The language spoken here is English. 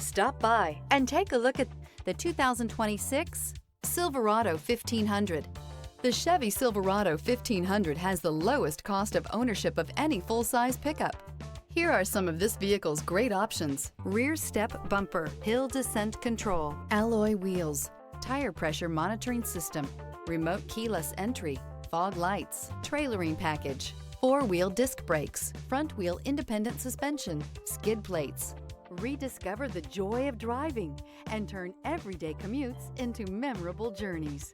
Stop by and take a look at the 2026 Silverado 1500. The Chevy Silverado 1500 has the lowest cost of ownership of any full-size pickup. Here are some of this vehicle's great options: rear step bumper, hill descent control, alloy wheels, tire pressure monitoring system, remote keyless entry, fog lights, trailering package, four-wheel disc brakes, front-wheel independent suspension, skid plates. Rediscover the joy of driving and turn everyday commutes into memorable journeys.